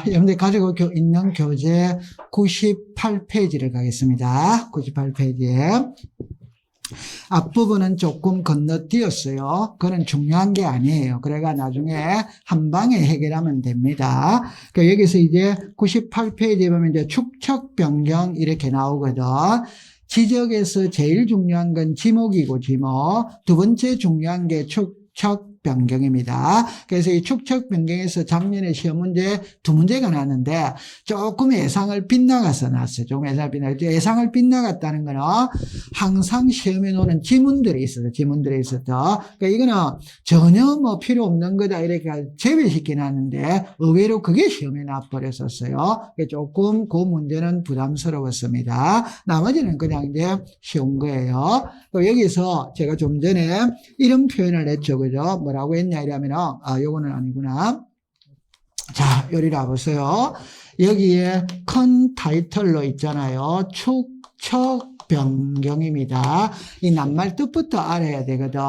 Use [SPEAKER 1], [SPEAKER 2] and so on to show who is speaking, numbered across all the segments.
[SPEAKER 1] 여러분들 가지고 있는 교재 98페이지를 가겠습니다. 98페이지에. 앞부분은 조금 건너뛰었어요. 그건 중요한 게 아니에요. 그래가 나중에 한 방에 해결하면 됩니다. 그러니까 여기서 이제 98페이지에 보면 이제 축척 변경 이렇게 나오거든. 지적에서 제일 중요한 건 지목이고 지목. 두 번째 중요한 게 축척 변경입니다. 그래서 이 축척 변경에서 작년에 시험 문제 두 문제가 나왔는데 조금 예상을 빗나가서 나왔어요. 조금 예상을 빗나갔다는 거는 항상 시험에 놓는 지문들이 있어요. 지문들이 있었죠. 그러니까 이거는 전혀 뭐 필요 없는 거다 이렇게 제외시켜 놨는데 의외로 그게 시험에 나와버렸었어요. 그러니까 조금 그 문제는 부담스러웠습니다. 나머지는 그냥 이제 쉬운 거예요. 여기서 제가 좀 전에 이런 표현을 했죠. 그죠? 뭐라고 했냐 이러면은 요거는 아니구나. 자, 요리라 보세요. 여기에 큰 타이틀로 있잖아요. 축척 변경입니다. 이 낱말 뜻부터 알아야 되거든.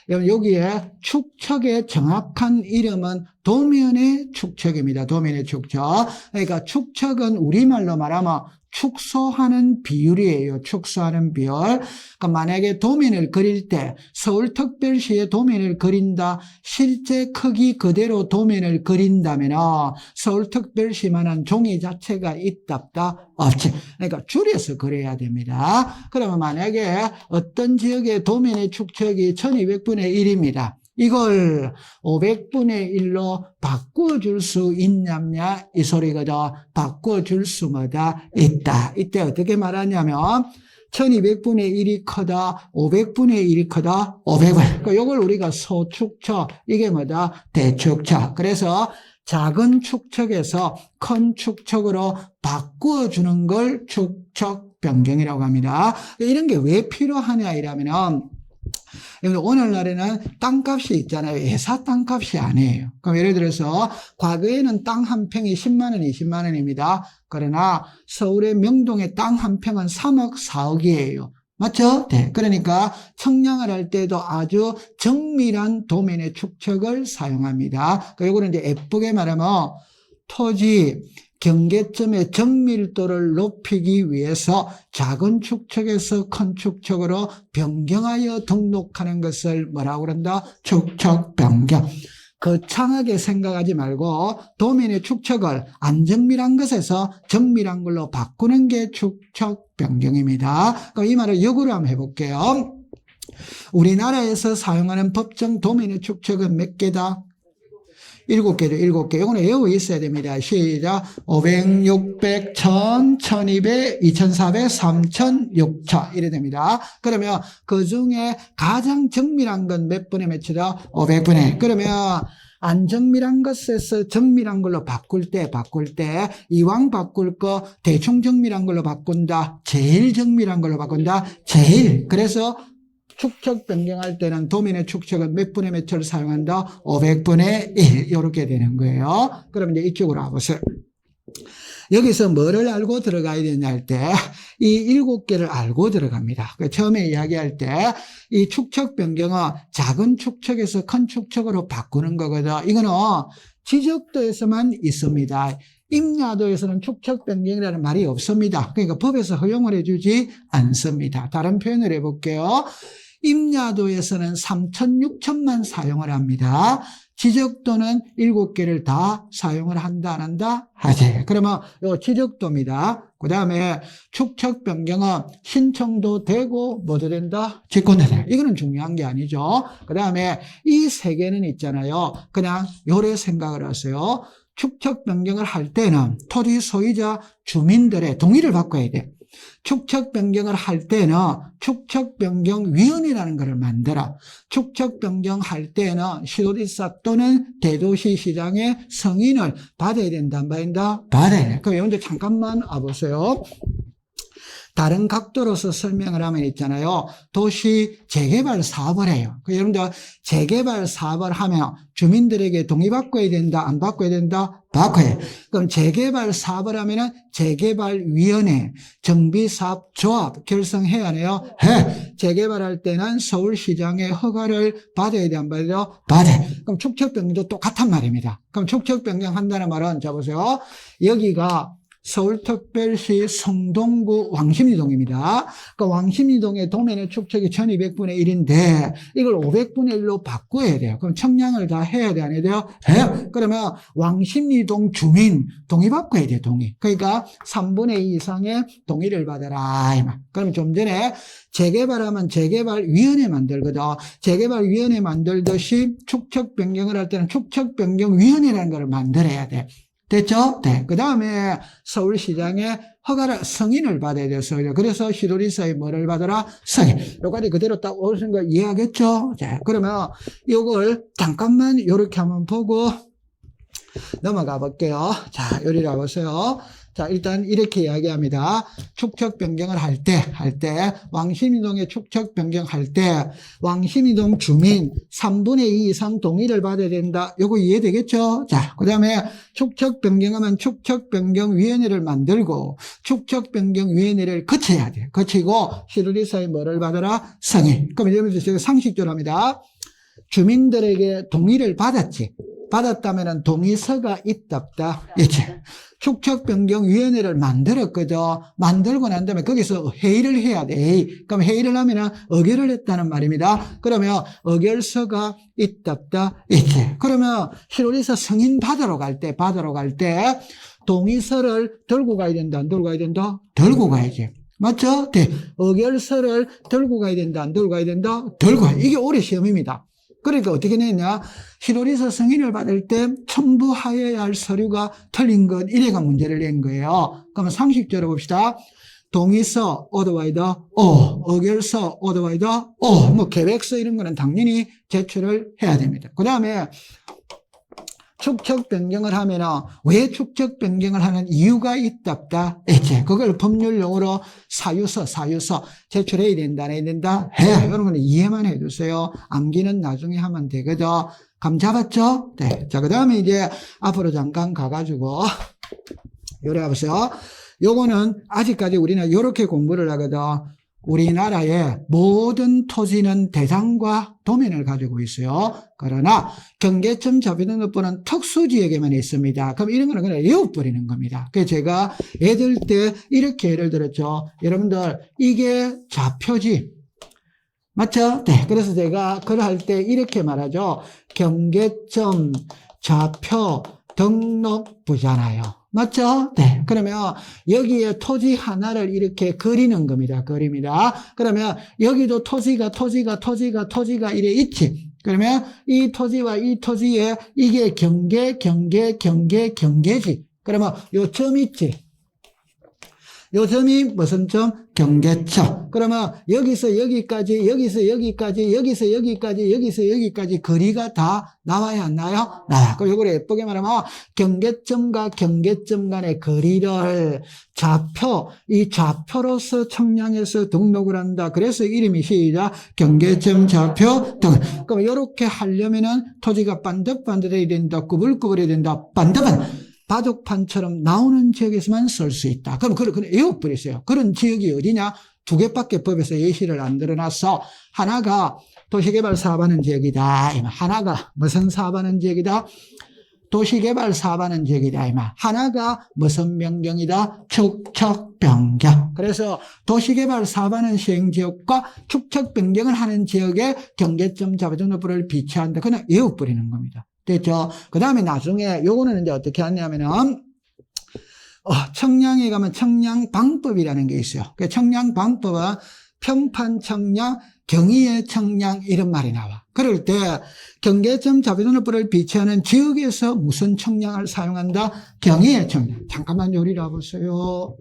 [SPEAKER 1] 여기에 축척의 정확한 이름은 도면의 축척입니다. 도면의 축척. 그러니까 축척은 우리말로 말하면 축소하는 비율이에요. 축소하는 비율. 그러니까 만약에 도면을 그릴 때 서울특별시의 도면을 그린다. 실제 크기 그대로 도면을 그린다면 서울특별시만한 종이 자체가 있다 없다? 없지. 그러니까 줄여서 그려야 됩니다. 그러면 만약에 어떤 지역의 도면의 축척이 1200분의 1입니다. 이걸 500분의 1로 바꿔줄 수 있냐냐 이 소리거든. 바꿔줄 수마다 있다. 이때 어떻게 말하냐면 1200분의 1이 크다, 500분의 1이 크다, 500분. 그러니까 이걸 우리가 소축척, 이게 뭐다? 대축척. 그래서 작은 축척에서 큰 축척으로 바꿔주는 걸 축척 변경이라고 합니다. 이런 게 왜 필요하냐 이러면은 오늘날에는 땅값이 있잖아요. 회사 땅값이 아니에요. 그럼 예를 들어서 과거에는 땅 한 평이 10만 원, 20만 원입니다. 그러나 서울의 명동의 땅 한 평은 3억, 4억이에요. 맞죠? 네. 그러니까 청량을 할 때도 아주 정밀한 도면의 축척을 사용합니다. 요거는 이제 예쁘게 말하면 토지 경계점의 정밀도를 높이기 위해서 작은 축척에서 큰 축척으로 변경하여 등록하는 것을 뭐라고 그런다? 축척 변경. 거창하게 생각하지 말고 도면의 축척을 안 정밀한 것에서 정밀한 걸로 바꾸는 게 축척 변경입니다. 그럼 이 말을 역으로 한번 해볼게요. 우리나라에서 사용하는 법정 도면의 축척은 몇 개다? 7개죠, 7개. 이거는 외워 있어야 됩니다. 시작. 500, 600, 1000, 1200, 2400, 3000, 6000. 이래 됩니다. 그러면 그 중에 가장 정밀한 건 몇 분의 몇이다? 500분의. 그러면 안 정밀한 것에서 정밀한 걸로 바꿀 때, 이왕 바꿀 거 대충 정밀한 걸로 바꾼다. 제일 정밀한 걸로 바꾼다. 제일. 그래서 축척 변경할 때는 도면의 축척은 몇 분의 몇을 사용한다? 500분의 1. 이렇게 되는 거예요. 그럼 이제 이쪽으로 와보세요. 여기서 뭐를 알고 들어가야 되냐 할 때, 이 7개를 알고 들어갑니다. 처음에 이야기할 때, 이 축척 변경은 작은 축척에서 큰 축척으로 바꾸는 거거든. 이거는 지적도에서만 있습니다. 임야도에서는 축척 변경이라는 말이 없습니다. 그러니까 법에서 허용을 해주지 않습니다. 다른 표현을 해볼게요. 임야도에서는 3천, 6천만 사용을 합니다. 지적도는 7개를 다 사용을 한다, 안 한다? 하지. 그러면 요 지적도입니다. 그 다음에 축척 변경은 신청도 되고 뭐도 된다? 직권도 된다. 이거는 중요한 게 아니죠. 그 다음에 이 3개는 있잖아요. 그냥 요래 생각을 하세요. 축척 변경을 할 때는 토지 소유자 주민들의 동의를 받고야 돼. 축척 변경을 할 때는 축척변경위원회라는 것을 만들어. 축척 변경할 때는 시도지사 또는 대도시시장의 승인을 받아야 된다, 안 받아야 된다? 받아야 돼. 그럼 여러분들 잠깐만 와보세요. 다른 각도로서 설명을 하면 있잖아요. 도시 재개발 사업을 해요. 여러분들 재개발 사업을 하면 주민들에게 동의받고야 된다, 안 받고야 된다? 받고야 해요. 그럼 재개발 사업을 하면은 재개발위원회, 정비사업조합 결성해야 해요. 해. 재개발할 때는 서울시장의 허가를 받아야 돼, 안 받아야 돼요? 받아요. 그럼 축척변경도 똑같단 말입니다. 그럼 축척변경 한다는 말은, 자 보세요. 여기가 서울특별시 성동구 왕십리동입니다. 그 왕십리동의 도면의 축척이 1200분의 1인데 이걸 500분의 1로 바꿔야 돼요. 그럼 청량을 다 해야 돼, 안 해야 돼요? 해요. 그러면 왕십리동 주민 동의받고 해야 돼요, 동의. 그러니까 3분의 2 이상의 동의를 받아라. 그럼 좀 전에 재개발하면 재개발위원회 만들거든. 재개발위원회 만들듯이 축척 변경을 할 때는 축척변경위원회라는 걸 만들어야 돼. 됐죠? 네. 그 다음에 서울시장의 허가를, 승인을 받아야 돼요. 그래서 시도지사의 뭐를 받아라? 승인. 여기까지 그대로 딱 오신 거 이해하겠죠? 자, 그러면 이걸 잠깐만 요렇게 한번 보고 넘어가 볼게요. 자, 요리 가보세요. 자, 일단 이렇게 이야기합니다. 축척 변경을 할 때, 왕십리동에 축척 변경할 때, 왕십리동 주민 3분의 2 이상 동의를 받아야 된다. 요거 이해되겠죠? 자, 그 다음에 축척 변경하면 축척 변경위원회를 만들고, 축척 변경위원회를 거쳐야 돼. 거치고, 시도지사의 뭐를 받아라? 승인. 그럼 이러면서 제가 상식적으로 합니다. 주민들에게 동의를 받았지. 받았다면 동의서가 있다, 없다? 있지. 축척변경위원회를 만들었거든. 만들고 난 다음에 거기서 회의를 해야 돼. 회의. 그럼 회의를 하면 의결을 했다는 말입니다. 그러면 의결서가 있다, 없다? 있지. 그러면 시도지사 승인 받으러 갈 때, 동의서를 들고 가야 된다, 안 들고 가야 된다? 들고 가야지. 맞죠? 네. 의결서를 들고 가야 된다, 안 들고 가야 된다? 들고 가야. 이게 올해 시험입니다. 그러니까 어떻게 냈냐? 시도지사 승인을 받을 때 첨부하여야 할 서류가 틀린 것, 이래가 문제를 낸 거예요. 그러면 상식적으로 봅시다. 동의서, 오더와이더, 의결서, 오더와이더, 뭐 계획서 이런 거는 당연히 제출을 해야 됩니다. 그 다음에 축척 변경을 하면 왜 축척 변경을 하는 이유가 있다, 없다? 있지. 그걸 법률 용어로 사유서 제출해야 된다, 안 해야 된다? 해. 이런 거는 이해만 해주세요. 암기는 나중에 하면 되거든. 감 잡았죠? 네. 자, 그 다음에 이제 앞으로 잠깐 가가지고 요래 가보세요. 요거는 아직까지 우리는 요렇게 공부를 하거든. 우리나라의 모든 토지는 대상과 도면을 가지고 있어요. 그러나 경계점 자비등록부는 특수지역에만 있습니다. 그럼 이런 거는 그냥 외워버리는 겁니다. 그래서 제가 애들 때 이렇게 예를 들었죠. 여러분들 이게 좌표지. 맞죠? 네. 그래서 제가 글 할 때 이렇게 말하죠. 경계점 좌표 등록부잖아요. 맞죠? 네. 그러면 여기에 토지 하나를 이렇게 그리는 겁니다. 그립니다. 그러면 여기도 토지가 이래 있지. 그러면 이 토지와 이 토지에 이게 경계지. 그러면 요 점 있지. 요 점이 무슨 점? 경계점. 그러면 여기서 여기까지 거리가 다 나와야 안 나요? 나와요. 그럼 이걸 예쁘게 말하면 경계점과 경계점 간의 거리를 이 좌표로서 청량해서 등록을 한다. 그래서 이름이 시작. 경계점 좌표 등. 그럼 이렇게 하려면은 토지가 반듯반듯해야 된다. 꾸불꾸불해야 된다. 반듯반. 바둑판처럼 나오는 지역에서만 쓸 수 있다. 그럼 외워버리세요. 그런 지역이 어디냐? 2개밖에 법에서 예시를 안 들어놨어. 하나가 도시개발 사업하는 지역이다. 하나가 무슨 사업하는 지역이다? 도시개발 사업하는 지역이다. 하나가 무슨 변경이다? 축척 변경. 그래서 도시개발 사업하는 시행지역과 축척 변경을 하는 지역에 경계점 자비등록부를 비치한다. 그냥 외워버리는 겁니다. 됐죠? 그 다음에 나중에 요거는 이제 어떻게 하냐면은 청량에 가면 청량방법이라는 게 있어요. 그 청량방법은 평판 청량, 경의의 청량 이런 말이 나와. 그럴 때 경계점 자비등록부를 비치하는 지역에서 무슨 청량을 사용한다? 경의의 청량. 잠깐만 요리라 보세요.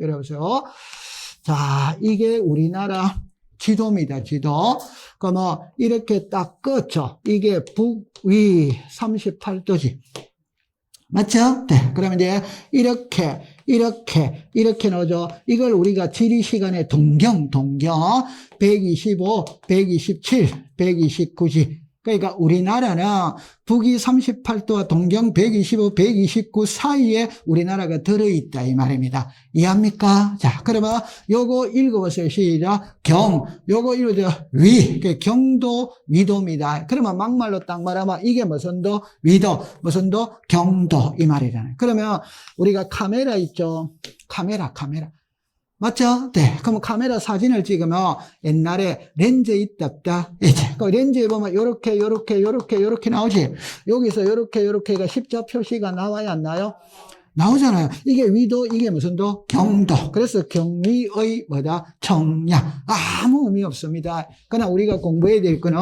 [SPEAKER 1] 자, 이게 우리나라 지도입니다. 지도. 그러면 이렇게 딱 껐죠. 이게 북위 38도지. 맞죠? 네. 그러면 이제 이렇게 넣어줘. 이걸 우리가 지리 시간에 동경 125, 127, 129지. 그러니까 우리나라는 북위 38도와 동경 125, 129 사이에 우리나라가 들어있다 이 말입니다. 이해합니까? 자, 그러면 요거 읽어보세요. 시작. 요거 읽어보세요. 경도, 위도입니다. 그러면 막말로 딱 말하면 이게 무슨 도? 위도. 무슨 도? 경도 이 말이잖아요. 그러면 우리가 카메라 있죠? 카메라. 맞죠? 네. 그럼 카메라 사진을 찍으면 옛날에 렌즈 있다 없다? 이제 그 렌즈에 보면 요렇게 나오지? 여기서 요렇게가 십자 표시가 나와야 안 나요? 나오잖아요. 이게 위도, 이게 무슨 도? 경도. 그래서 경위의 뭐다? 청량. 아무 의미 없습니다. 그러나 우리가 공부해야 될 거는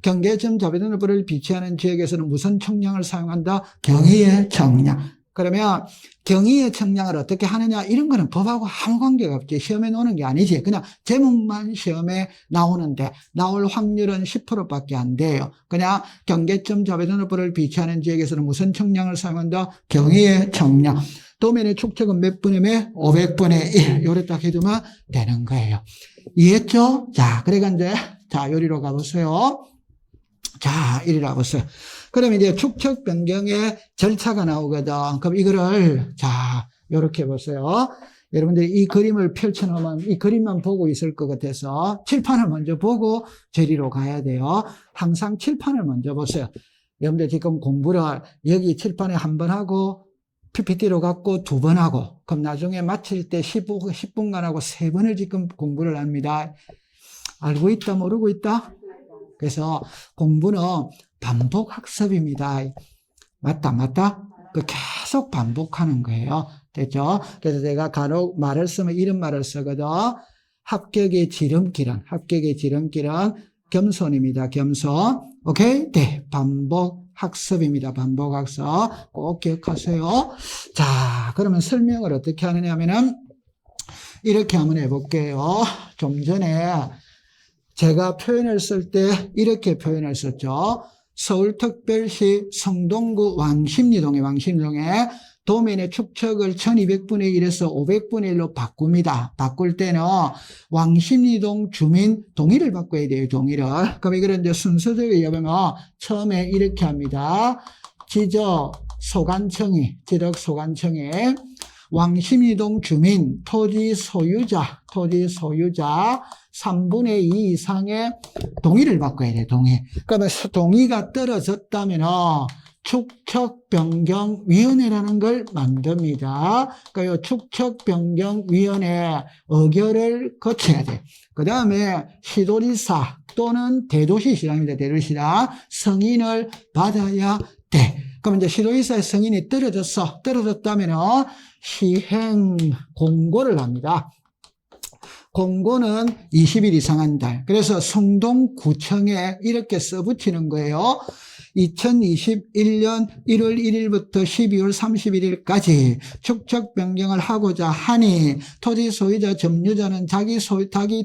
[SPEAKER 1] 경계점 자비등불을 비치하는 지역에서는 무슨 청량을 사용한다? 경위의 청량. 그러면 경위의 청량을 어떻게 하느냐 이런 거는 법하고 아무 관계가 없지. 시험에 나오는 게 아니지. 그냥 제목만 시험에 나오는데 나올 확률은 10%밖에 안 돼요. 그냥 경계점 자배등불을 비치하는 지역에서는 무슨 청량을 사용한다? 경위의 청량. 도면의 축척은 몇 분의 몇? 500분의 1. 요래 딱 해두면 되는 거예요. 이해했죠? 자, 그러니까 이제 자 요리로 가보세요. 자, 이리로 가보세요. 그러면 이제 축척 변경의 절차가 나오거든. 그럼 이거를, 자, 요렇게 보세요. 여러분들이 이 그림을 펼쳐놓으면 이 그림만 보고 있을 것 같아서 칠판을 먼저 보고 저리로 가야 돼요. 항상 칠판을 먼저 보세요. 여러분들 지금 공부를 여기 칠판에 한 번 하고 PPT로 갖고 2번 하고 그럼 나중에 마칠 때 10분간 하고 3번을 지금 공부를 합니다. 알고 있다, 모르고 있다? 그래서 공부는 반복 학습입니다. 맞다? 그 계속 반복하는 거예요. 됐죠? 그래서 제가 간혹 말을 쓰면 이런 말을 쓰거든. 합격의 지름길은 겸손입니다. 겸손. 오케이? 네. 반복 학습입니다. 반복 학습. 꼭 기억하세요. 자, 그러면 설명을 어떻게 하느냐 하면은 이렇게 한번 해볼게요. 좀 전에 제가 표현을 쓸 때 이렇게 표현을 썼죠. 서울특별시 성동구 왕십리동에 도면의 축척을 1200분의 1에서 500분의 1로 바꿉니다. 바꿀 때는 왕십리동 주민 동의를 바꿔야 돼요. 동의를. 그럼 이거를 이제 순서대로 얘기하면 처음에 이렇게 합니다. 지적 소관청이 왕십리동 주민 토지 소유자 3분의 2 이상의 동의를 바꿔야 돼요. 동의. 그러면 동의가 떨어졌다면 축척변경위원회라는 걸 만듭니다. 그러니까 축척변경위원회 의결을 거쳐야 돼요. 그 다음에 시도지사 또는 대도시시장입니다. 대도시장 승인을 받아야 돼. 그럼 이제 시도지사의 승인이 떨어졌다면 시행 공고를 합니다. 공고는 20일 이상 한 달. 그래서 성동구청에 이렇게 써붙이는 거예요. 2021년 1월 1일부터 12월 31일까지 축척 변경을 하고자 하니 토지 소유자 점유자는 자기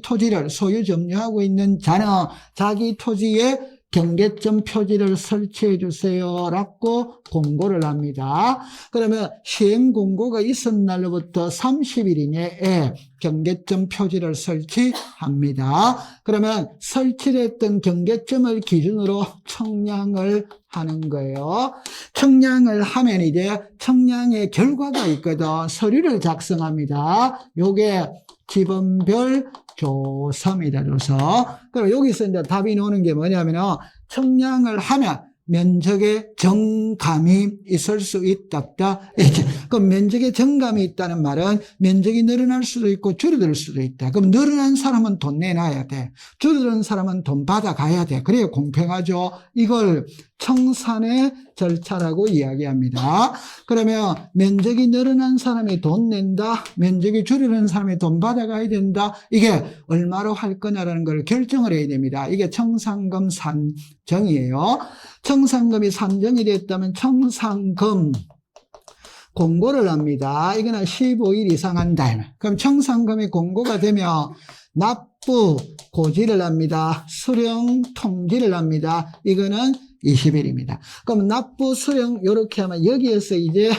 [SPEAKER 1] 토지를 소유 점유하고 있는 자는 자기 토지에 경계점 표지를 설치해 주세요 라고 공고를 합니다. 그러면 시행 공고가 있은 날로부터 30일 이내에 경계점 표지를 설치합니다. 그러면 설치됐던 경계점을 기준으로 청량을 하는 거예요. 청량을 하면 이제 청량의 결과가 있거든. 서류를 작성합니다. 요게 지번별 조서입니다. 조서. 그럼 여기서 이제 답이 나오는 게 뭐냐면은 청량을 하면 면적에 정감이 있을 수 있다 없다. 그럼 면적에 정감이 있다는 말은 면적이 늘어날 수도 있고 줄어들 수도 있다. 그럼 늘어난 사람은 돈 내놔야 돼. 줄어든 사람은 돈 받아가야 돼. 그래야 공평하죠. 이걸 청산의 절차라고 이야기합니다. 그러면 면적이 늘어난 사람이 돈 낸다. 면적이 줄어든 사람이 돈 받아가야 된다. 이게 얼마로 할 거냐라는 걸 결정을 해야 됩니다. 이게 청산금 산정이에요. 청산금이 산정이 됐다면 청산금 공고를 합니다. 이거는 15일 이상 한 달. 그럼 청산금이 공고가 되면 납부 고지를 합니다. 수령 통지를 합니다. 이거는 20일입니다. 그럼 납부 수령 이렇게 하면 여기에서 이제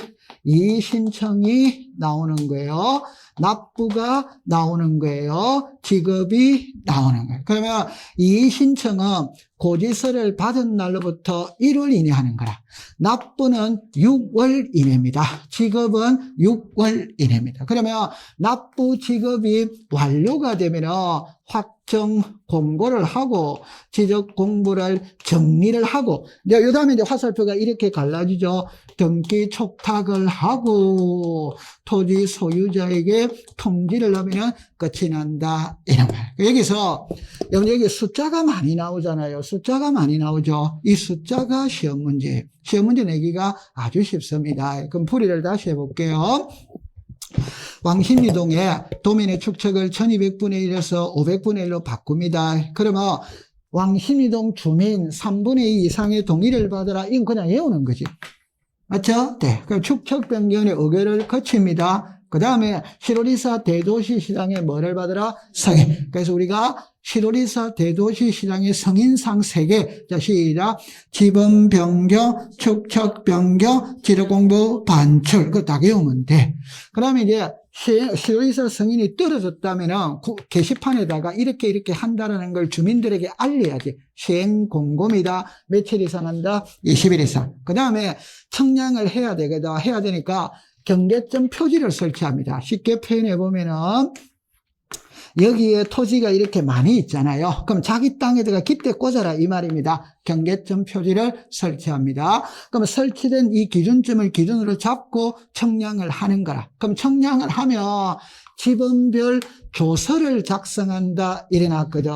[SPEAKER 1] 이의 신청이 나오는 거예요. 납부가 나오는 거예요. 지급이 나오는 거예요. 그러면 이의 신청은 고지서를 받은 날로부터 1월 이내 하는 거라. 납부는 6월 이내입니다. 지급은 6월 이내입니다. 그러면 납부 지급이 완료가 되면 확정 공고를 하고 지적 공부를 정리를 하고 이 다음에 이제 화살표가 이렇게 갈라지죠. 등기 촉탁을 하고 토지 소유자에게 통지를 하면 끝이 난다 이런 거예요. 여기서 여기 숫자가 많이 나오잖아요. 숫자가 많이 나오죠. 이 숫자가 시험 문제. 시험 문제 내기가 아주 쉽습니다. 그럼 풀이를 다시 해볼게요. 왕십리동에 도면의 축척을 1200분의 1에서 500분의 1로 바꿉니다. 그러면 왕십리동 주민 3분의 2 이상의 동의를 받아라. 이건 그냥 외우는 거지. 맞죠? 네. 그럼 축척 변경의 의결을 거칩니다. 그 다음에 시도리사 대도시시장에 뭐를 받으라? 승인. 그래서 우리가 시도리사 대도시시장의 승인상 3개. 자, 시작. 지분 변경, 축척 변경, 지적공부 반출. 그거 다 외우면 돼. 그 다음에 이제 시도리사 승인이 떨어졌다면 게시판에다가 이렇게 한다라는 걸 주민들에게 알려야지. 시행 공고입니다. 며칠 이상 한다? 20일 이상. 그 다음에 청량을 해야 되거든. 해야 되니까 경계점 표지를 설치합니다. 쉽게 표현해 보면은 여기에 토지가 이렇게 많이 있잖아요. 그럼 자기 땅에다가 깃대 꽂아라 이 말입니다. 경계점 표지를 설치합니다. 그럼 설치된 이 기준점을 기준으로 잡고 청량을 하는 거라. 그럼 청량을 하면 지번별 조서를 작성한다 이래 놨거든.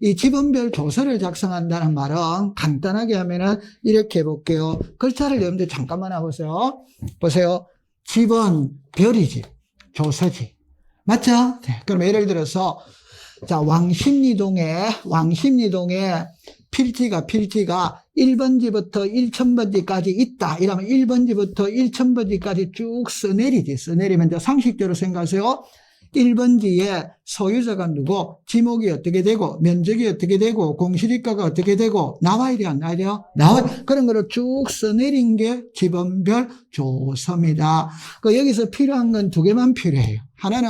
[SPEAKER 1] 이 지번별 조서를 작성한다는 말은 간단하게 하면은 이렇게 해볼게요. 글자를 여러분들 잠깐만 해보세요. 보세요. 지번별이지 조서지. 맞죠? 네. 그럼 예를 들어서 자 왕십리동에 필지가 1번지부터 1000번지까지 있다. 이러면 1번지부터 1000번지까지 쭉 써내리지. 써내리면 이제 상식적으로 생각하세요. 1번지에 소유자가 누구, 지목이 어떻게 되고, 면적이 어떻게 되고, 공시지가가 어떻게 되고, 나와야 돼요, 안 나와야 돼요? 그런 거를 쭉 써내린 게 지번별 조서입니다. 여기서 필요한 건 2개만 필요해요. 하나는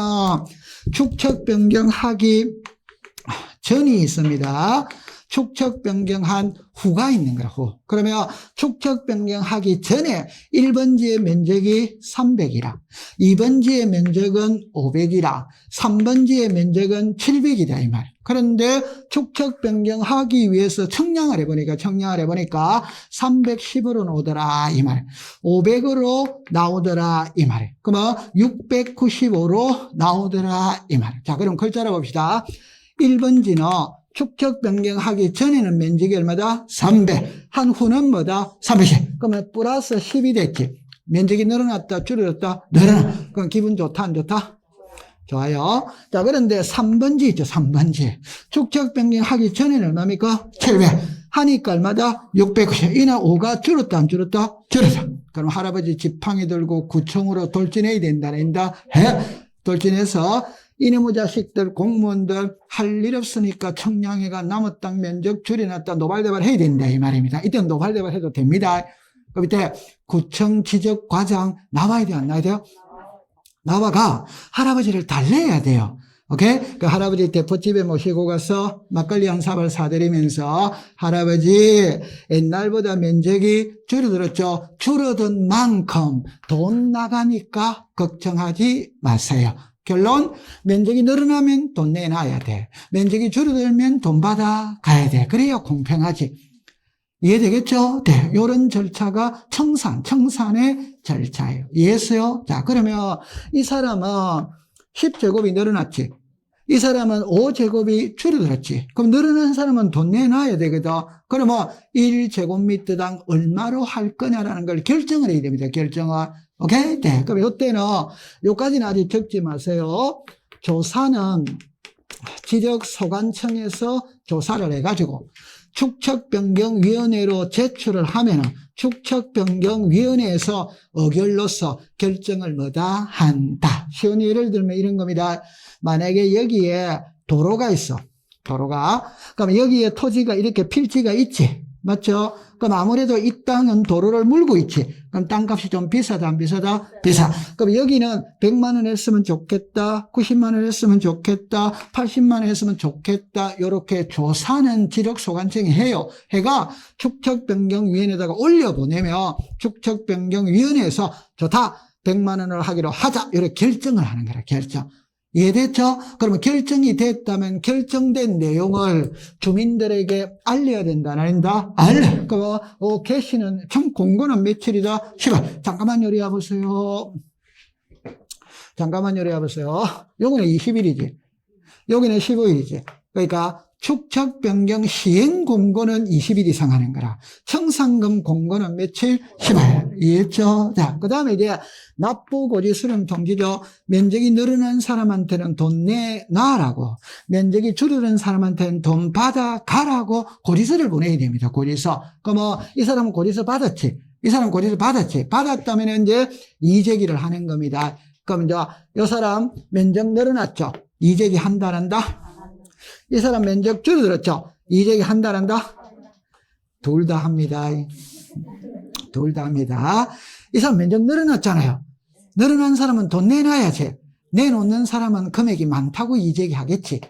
[SPEAKER 1] 축척 변경하기 전이 있습니다. 축척 변경한 후가 있는 거야, 후. 그러면 축척 변경하기 전에 1번지의 면적이 300이라, 2번지의 면적은 500이라, 3번지의 면적은 700이다, 이 말. 그런데 축척 변경하기 위해서 청량을 해보니까 310으로 나오더라, 이 말. 500으로 나오더라, 이 말. 그러면 695로 나오더라, 이 말. 자, 그럼 글자로 봅시다. 1번지는 축척 변경하기 전에는 면적이 얼마다? 300. 한 후는 뭐다? 310. 그러면 플러스 10이 됐지. 면적이 늘어났다, 줄어들었다? 늘어나. 그럼 기분 좋다, 안 좋다? 좋아요. 자, 그런데 3번지 있죠, 3번지. 축척 변경하기 전에는 얼마입니까? 700. 하니까 얼마다? 690. 이나 5가 줄었다, 안 줄었다? 줄었다. 그럼 할아버지 지팡이 들고 구청으로 돌진해야 된다, 낸다? 해. 돌진해서 이놈의 자식들, 공무원들 할 일 없으니까 청량회가 남의 땅 면적 줄여놨다 노발대발 해야 된다 이 말입니다. 이때는 노발대발 해도 됩니다. 그 밑에 구청 지적 과장 나와야 돼요, 안 나와야 돼요? 나와가 할아버지를 달래야 돼요. 오케이? 그 할아버지 대포집에 모시고 가서 막걸리 한 사발 사드리면서 할아버지 옛날보다 면적이 줄어들었죠. 줄어든 만큼 돈 나가니까 걱정하지 마세요. 결론, 면적이 늘어나면 돈 내놔야 돼. 면적이 줄어들면 돈 받아 가야 돼. 그래야 공평하지. 이해되겠죠? 네. 요런 절차가 청산의 절차예요. 이해했어요? 자, 그러면 이 사람은 10제곱이 늘어났지. 이 사람은 5제곱이 줄어들었지. 그럼 늘어난 사람은 돈 내놔야 되거든. 그러면 1제곱미터당 얼마로 할 거냐라는 걸 결정을 해야 됩니다. 결정을. 오케이? 네. 그럼 이때는, 요까지는 아직 적지 마세요. 조사는 지적소관청에서 조사를 해가지고 축척변경위원회로 제출을 하면은 축척변경위원회에서 의결로서 결정을 뭐다? 한다. 쉬운 예를 들면 이런 겁니다. 만약에 여기에 도로가 있어. 도로가. 그럼 여기에 토지가 이렇게 필지가 있지. 맞죠? 그럼 아무래도 이 땅은 도로를 물고 있지. 그럼 땅값이 좀 비싸다, 안 비싸다? 비싸. 그럼 여기는 100만 원 했으면 좋겠다, 90만 원 했으면 좋겠다, 80만 원 했으면 좋겠다. 요렇게 조사는 지적소관청이 해요. 해가 축척변경위원회에다가 올려보내면 축척변경위원회에서 좋다, 100만 원을 하기로 하자. 이렇게 결정을 하는 거라, 결정. 이해됐죠? 그러면 결정이 됐다면 결정된 내용을 주민들에게 알려야 된다, 안 알린다? 알려. 그럼, 개시는, 총 공고는 며칠이다? 10월. 잠깐만 요리해 보세요. 잠깐만 요리해 보세요. 여기는 20일이지. 여기는 15일이지. 그러니까, 축척 변경 시행 공고는 20일 이상 하는 거라. 청산금 공고는 며칠? 10월. 이해했죠? 자, 그 다음에 이제 납부 고지 수령 통지죠. 면적이 늘어난 사람한테는 돈 내놔라고, 면적이 줄어든 사람한테는 돈 받아가라고 고지서를 보내야 됩니다. 고지서. 그럼 이 사람은 고지서 받았지. 이 사람 고지서 받았지. 받았다면 이제 이재기를 하는 겁니다. 그럼 이제 이 사람 면적 늘어났죠. 이재기 한다, 안 한다? 이 사람 면적 줄어들었죠. 이재기 한다, 안 한다? 둘 다 합니다. 둘 다 합니다. 이 사람 면적 늘어났잖아요. 늘어난 사람은 돈 내놔야지. 내놓는 사람은 금액이 많다고 이재기 하겠지.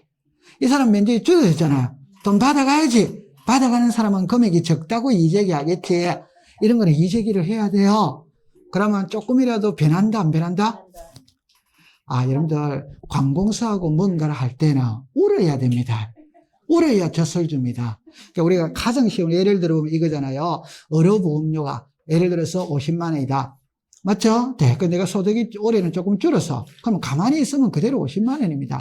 [SPEAKER 1] 이 사람 면적이 줄어들었잖아요. 돈 받아가야지. 받아가는 사람은 금액이 적다고 이재기 하겠지. 이런 거는 이재기를 해야 돼요. 그러면 조금이라도 변한다, 안 변한다? 여러분들, 관공서하고 뭔가를 할 때는 울어야 됩니다. 울어야 젖을 줍니다. 그러니까 우리가 가장 쉬운 예를 들어보면 이거잖아요. 의료보험료가 예를 들어서 50만 원이다. 맞죠? 네. 그 내가 소득이 올해는 조금 줄었어. 그럼 가만히 있으면 그대로 50만 원입니다.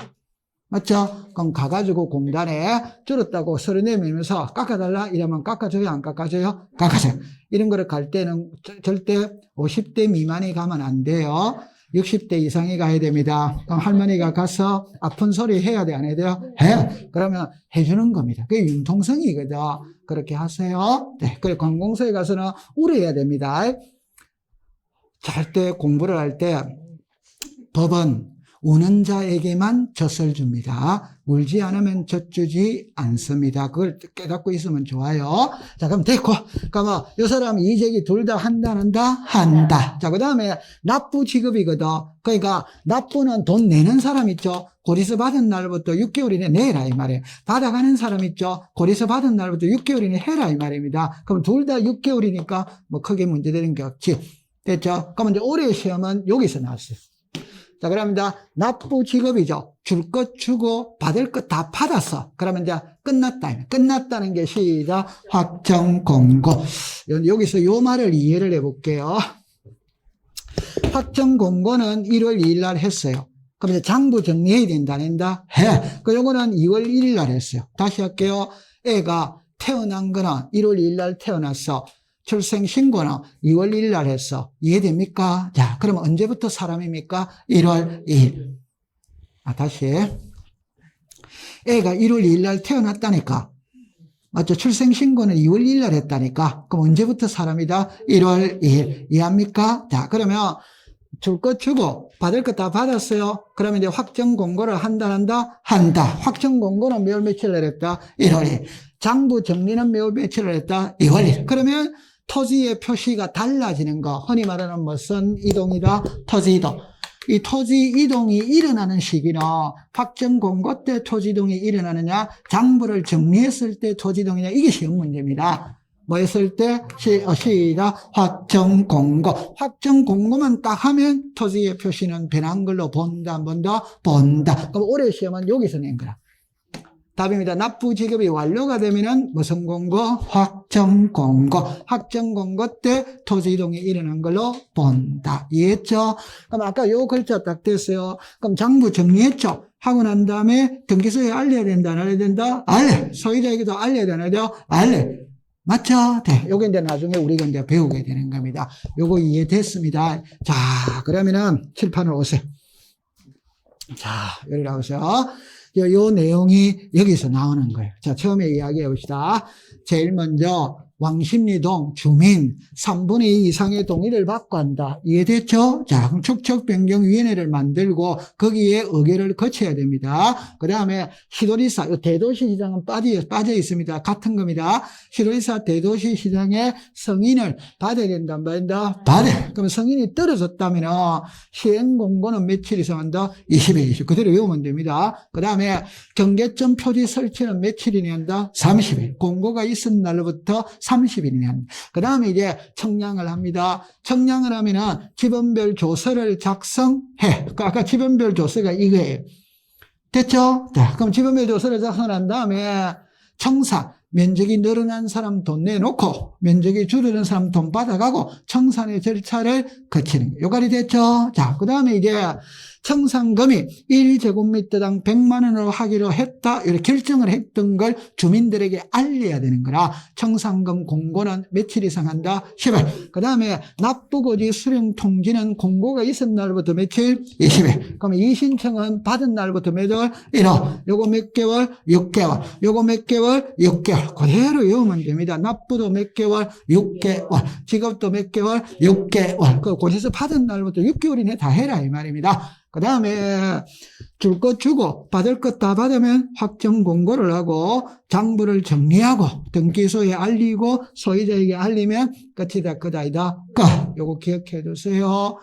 [SPEAKER 1] 맞죠? 그럼 가가지고 공단에 줄었다고 서류 내밀면서 깎아달라 이러면 깎아줘요, 안 깎아줘요? 깎아줘요. 이런 거를 갈 때는 절대 50대 미만이 가면 안 돼요. 60대 이상이 가야 됩니다. 그럼 할머니가 가서 아픈 소리 해야 돼, 안 해야 돼요? 해. 그러면 해주는 겁니다. 그게 융통성이거든. 그렇게 하세요. 네. 그래, 관공서에 가서는 울어야 됩니다. 절대 공부를 할 때 법은 우는 자에게만 젖을 줍니다. 울지 않으면 젖 주지 않습니다. 그걸 깨닫고 있으면 좋아요. 자, 그럼 됐고. 그러면 이 사람 이재기 둘 다 한다, 안 한다? 한다. 자, 그 다음에 납부 지급이거든. 그러니까 납부는 돈 내는 사람 있죠. 고리서 받은 날부터 6개월 이내 내라 이 말이에요. 받아가는 사람 있죠. 고리서 받은 날부터 6개월 이내 해라 이 말입니다. 그럼 둘 다 6개월이니까 뭐 크게 문제되는 게 없지. 됐죠? 그러면 이제 올해 시험은 여기서 나왔어요. 자, 그럽니다. 납부 지급이죠. 줄 것 주고 받을 것 다 받았어. 그러면 이제 끝났다. 끝났다는 게 시작. 확정 공고. 여기서 요 말을 이해를 해볼게요. 확정 공고는 1월 2일 날 했어요. 그럼 이제 장부 정리해야 된다, 안 된다? 해. 그 요거는 2월 1일 날 했어요. 다시 할게요. 애가 태어난 거는 1월 2일 날 태어났어. 출생신고는 2월 1일 날 했어. 이해됩니까? 자, 그러면 언제부터 사람입니까? 1월 2일. 다시. 애가 1월 2일 날 태어났다니까. 맞죠? 출생신고는 2월 2일 날 했다니까. 그럼 언제부터 사람이다? 1월 2일. 이해합니까? 자, 그러면 줄 것 주고 받을 것 다 받았어요. 그러면 이제 확정 공고를 한다, 한다? 한다. 확정 공고는 몇월 며칠 날 했다? 1월 2일. 장부 정리는 몇월 며칠 날 했다? 2월 1일. 그러면 토지의 표시가 달라지는 거, 흔히 말하는 무슨 이동이다? 토지 이동. 이 토지 이동이 일어나는 시기는 확정 공고 때 토지 이동이 일어나느냐, 장부를 정리했을 때 토지 이동이냐, 이게 시험 문제입니다. 뭐 했을 때? 시작. 확정 공고. 확정 공고만 딱 하면 토지의 표시는 변한 걸로 본다, 안 본다? 본다. 그럼 올해 시험은 여기서 낸 거라. 답입니다. 납부 지급이 완료가 되면은 무슨 공고? 확정 공고. 확정 공고 때 토지 이동이 일어난 걸로 본다. 이해했죠? 그럼 아까 요 글자 딱 됐어요. 그럼 장부 정리했죠? 하고 난 다음에 등기소에 알려야 된다, 안 알려야 된다? 알려. 소유자에게도 알려야 되나? 알려. 맞죠? 네. 요게 이제 나중에 우리가 이제 배우게 되는 겁니다. 요거 이해됐습니다. 자, 그러면은 칠판으로 오세요. 자, 여기 나오세요. 요 내용이 여기서 나오는 거예요. 자, 처음에 이야기해 봅시다. 제일 먼저 왕십리동 주민 3분의 2 이상의 동의를 받고 한다. 이해됐죠? 자, 그럼 축척변경위원회를 만들고 거기에 의결을 거쳐야 됩니다. 그 다음에 시도지사, 대도시시장은 빠져 있습니다. 같은 겁니다. 시도지사 대도시시장의 승인을 받아야 된다. 말인다. 받아. 그럼 승인이 떨어졌다면 시행공고는 며칠 이상 한다? 20일. 그대로 외우면 됩니다. 그 다음에 경계점 표지 설치는 며칠이니 한다? 30일. 공고가 있은 날로부터 30일이니 한다. 그 다음에 이제 청량을 합니다. 청량을 하면은 지번별 조서를 작성해. 아까 지번별 조서가 이거예요. 됐죠? 자, 그럼 지번별 조서를 작성한 다음에 청산. 면적이 늘어난 사람 돈 내놓고 면적이 줄어든 사람 돈 받아가고 청산의 절차를 거치는 거예요. 요까지 됐죠? 자, 그 다음에 이제 청산금이 1제곱미터당 100만 원으로 하기로 했다. 이렇게 결정을 했던 걸 주민들에게 알려야 되는 거라 청산금 공고는 며칠 이상 한다? 10일. 그 다음에 납부고지 수령 통지는 공고가 있은 날부터 며칠? 20일. 그럼 이 신청은 받은 날부터 몇 월? 1월. 요거 몇 개월? 6개월. 요거 몇 개월? 6개월. 그대로 외우면 됩니다. 납부도 몇 개월? 6개월. 지급도 몇 개월? 6개월. 그 곳에서 받은 날부터 6개월 이내 다 해라 이 말입니다. 그 다음에 줄 것 주고 받을 것 다 받으면 확정 공고를 하고 장부를 정리하고 등기소에 알리고 소유자에게 알리면 끝이다. 끝이다. 끝. 요거 기억해 두세요.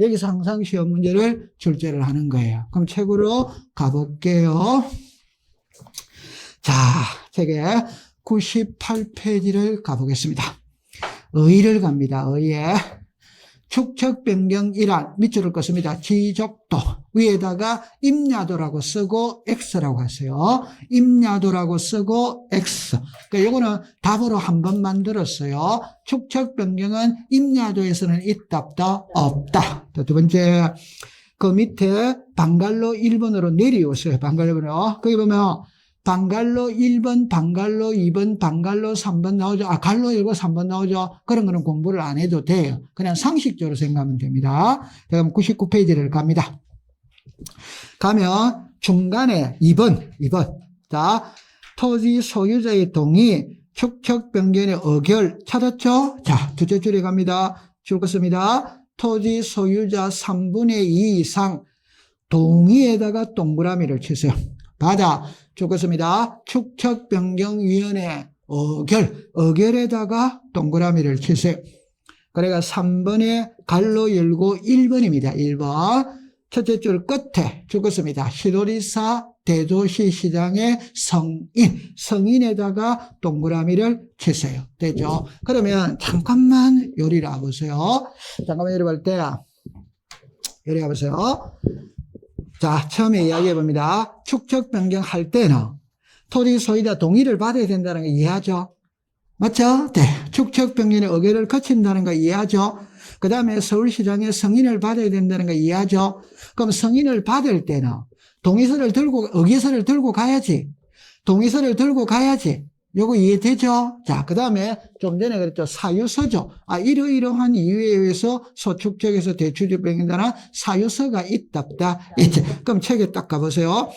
[SPEAKER 1] 여기서 항상 시험 문제를 출제를 하는 거예요. 그럼 책으로 가볼게요. 자, 책에 98페이지를 가보겠습니다. 의의를 갑니다. 의의. 축척 변경 일환 밑줄을 긋습니다. 지적도 위에다가 임야도라고 쓰고 X라고 하세요. 임야도라고 쓰고 X. 그러니까 요거는 답으로 한번 만들었어요. 축척 변경은 임야도에서는 있다 없다? 없다. 두 번째 그 밑에 방갈로 1번으로 내려오세요. 방갈로 1번으로. 거기 보면 방갈로 1번, 방갈로 2번, 방갈로 3번 나오죠. 갈로 1번, 3번 나오죠. 그런 거는 공부를 안 해도 돼요. 그냥 상식적으로 생각하면 됩니다. 그럼 99페이지를 갑니다. 가면 중간에 2번. 자, 토지 소유자의 동의, 축척 변경의 의결 찾았죠? 자, 두째 줄에 갑니다. 줄 것입니다. 토지 소유자 3분의 2 이상 동의에다가 동그라미를 치세요. 받아 죽었습니다. 축척변경위원회 의결에다가 동그라미를 치세요. 그러니까 3번에 갈로 열고 1번입니다. 1번. 첫째 줄 끝에 죽었습니다. 시도지사 대도시시장의 성인에다가 동그라미를 치세요. 되죠? 그러면 잠깐만 요리를 해보세요. 잠깐만 요리 볼 때, 요리 해보세요. 자, 처음에 이야기해 봅니다. 축척 변경할 때는 토지 소유자 동의를 받아야 된다는 거 이해하죠? 맞죠? 네. 축척 변경의 의결을 거친다는 거 이해하죠? 그 다음에 서울시장의 승인을 받아야 된다는 거 이해하죠? 그럼 승인을 받을 때는 의결서를 들고 가야지. 동의서를 들고 가야지. 요거 이해되죠? 자, 그 다음에 좀 전에 그랬죠. 사유서죠. 이러이러한 이유에 의해서 소축척에서 대출적 변경단한 사유서가 있다, 없다, 있지. 그럼 책에 딱 가보세요.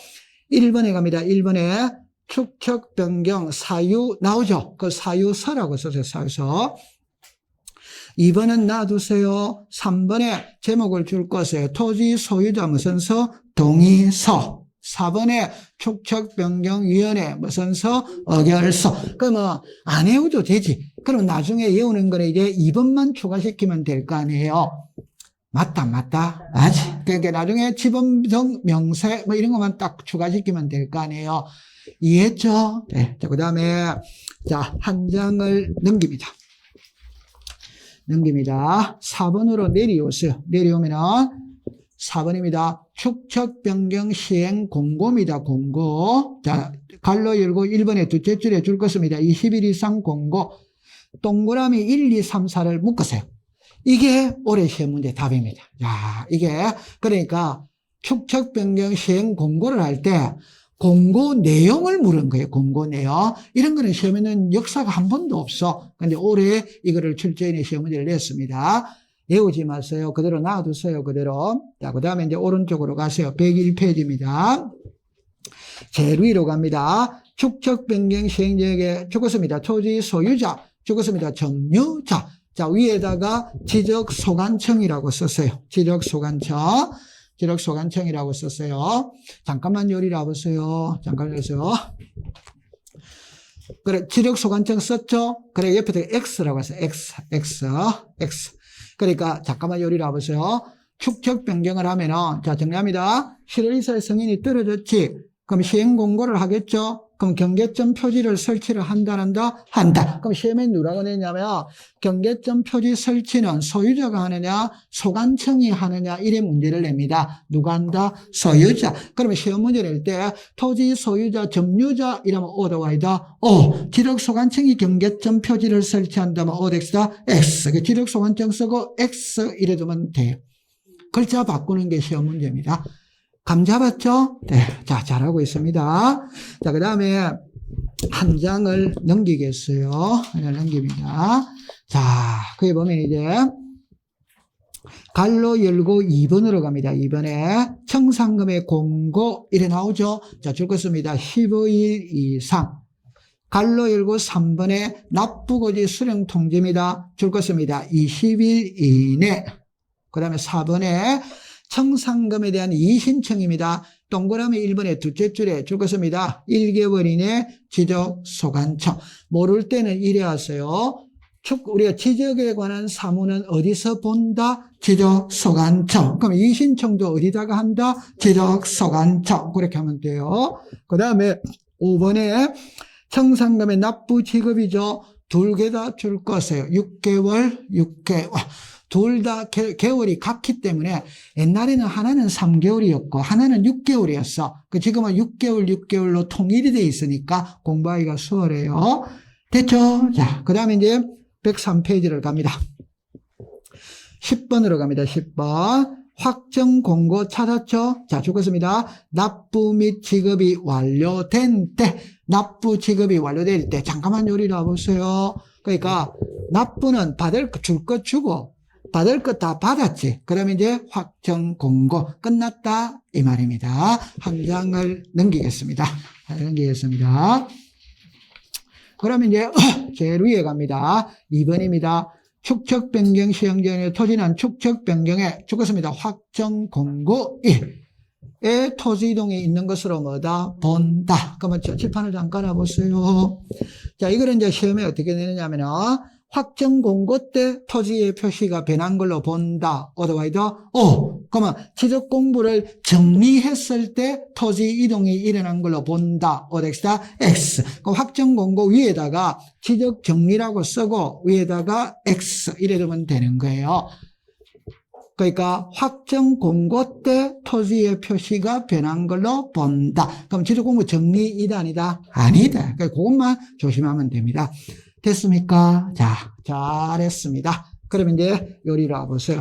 [SPEAKER 1] 1번에 갑니다. 1번에 축척 변경 사유 나오죠? 그 사유서라고 써서 사유서. 2번은 놔두세요. 3번에 제목을 줄 것이에요. 토지 소유자 무슨 서? 동의서. 4번에 축척변경위원회 무슨 서? 의결서. 그러면 안 외워도 되지. 그럼 나중에 외우는 거는 이제 2번만 추가시키면 될 거 아니에요. 맞다. 맞지. 그러니까 나중에 지번정 명세 뭐 이런 것만 딱 추가시키면 될 거 아니에요. 이해했죠? 네. 자, 그 다음에 자, 한 장을 넘깁니다. 4번으로 내려오세요. 내려오면은 4번입니다. 축척 변경 시행 공고입니다. 공고. 자, 갈로 열고 1번에 두째 줄에 줄 것입니다. 20일 이상 공고. 동그라미 1, 2, 3, 4를 묶으세요. 이게 올해 시험 문제 답입니다. 야, 이게 그러니까 축척 변경 시행 공고를 할 때 공고 내용을 물은 거예요. 공고 내용. 이런 거는 시험에는 역사가 한 번도 없어. 근데 올해 이거를 출제인의 시험 문제를 냈습니다. 외우지 마세요. 그대로 놔두세요. 그대로. 자, 그 다음에 이제 오른쪽으로 가세요. 101페이지입니다. 제일 위로 갑니다. 축척 변경 시행지역에 죽었습니다. 토지 소유자 죽었습니다. 점유자. 자, 위에다가 지적소관청이라고 썼어요. 지적소관청이라고 썼어요. 잠깐만 요리를 해보세요. 잠깐만 보세요. 그래, 지적소관청 썼죠? 그래, 옆에다가 X라고 했어요. X. 그러니까, 잠깐만 요리를 해보세요. 축척 변경을 하면은, 자, 정리합니다. 실효이사의 승인이 떨어졌지? 그럼 시행 공고를 하겠죠? 그럼 경계점 표지를 설치를 한다. 그럼 시험에 누라고 냈냐면, 경계점 표지 설치는 소유자가 하느냐, 소관청이 하느냐, 이래 문제를 냅니다. 누가 한다? 소유자. 그러면 시험 문제 낼 때, 토지 소유자, 점유자, 이러면 O다, Y다? O. 지적소관청이 경계점 표지를 설치한다면 O다, X. 지적소관청 쓰고 X 이래두면 돼요. 글자 바꾸는 게 시험 문제입니다. 감 잡았죠? 네. 자, 잘하고 있습니다. 자, 그 다음에 한 장을 넘기겠어요. 넘깁니다. 자, 거기 보면 이제 갈로 열고 2번으로 갑니다. 2번에 청산금의 공고 이래 나오죠? 자, 줄 것입니다. 15일 이상. 갈로 열고 3번에 납부고지 수령 통지입니다. 줄 것입니다. 20일 이내. 그 다음에 4번에 청산금에 대한 이의신청입니다. 동그라미 1번의 둘째 줄에 줄 것입니다. 1개월 이내 지적소관청. 모를 때는 이래 하세요. 우리가 지적에 관한 사무는 어디서 본다? 지적소관청. 그럼 이의신청도 어디다가 한다? 지적소관청. 그렇게 하면 돼요. 그 다음에 5번에 청산금의 납부 지급이죠. 둘 개 다 줄 것이에요. 6개월. 둘 다 개월이 같기 때문에 옛날에는 하나는 3개월이었고 하나는 6개월이었어. 지금은 6개월로 통일이 돼 있으니까 공부하기가 수월해요. 됐죠? 자, 그 다음에 이제 103페이지를 갑니다. 10번으로 갑니다. 10번. 확정 공고 찾았죠? 자, 죽었습니다. 납부 및 지급이 완료된 때, 납부 지급이 완료될 때, 잠깐만 요리를 해보세요. 그러니까, 납부는 줄 것 주고, 받을 것 다 받았지. 그러면 이제 확정 공고 끝났다. 이 말입니다. 한 장을 넘기겠습니다. 그러면 이제 제일 위에 갑니다. 2번입니다. 축척 변경 시행 전에 토지는 축척 변경에 죽었습니다. 확정 공고 1에 토지 이동이 있는 것으로 뭐다? 본다. 그러면 칠판을 잠깐 해보세요. 자, 이거는 이제 시험에 어떻게 되느냐면은 확정 공고 때 토지의 표시가 변한 걸로 본다. 어더와이더 그러면 지적 공부를 정리했을 때 토지 이동이 일어난 걸로 본다. 어덱스다 X. 그럼 확정 공고 위에다가 지적 정리라고 쓰고 위에다가 X 이래 두면 되는 거예요. 그러니까 확정 공고 때 토지의 표시가 변한 걸로 본다. 그럼 지적 공부 정리이다 아니다? 아니다. 그러니까 그것만 조심하면 됩니다. 됐습니까? 자, 잘했습니다. 그러면 이제 요리를 와보세요.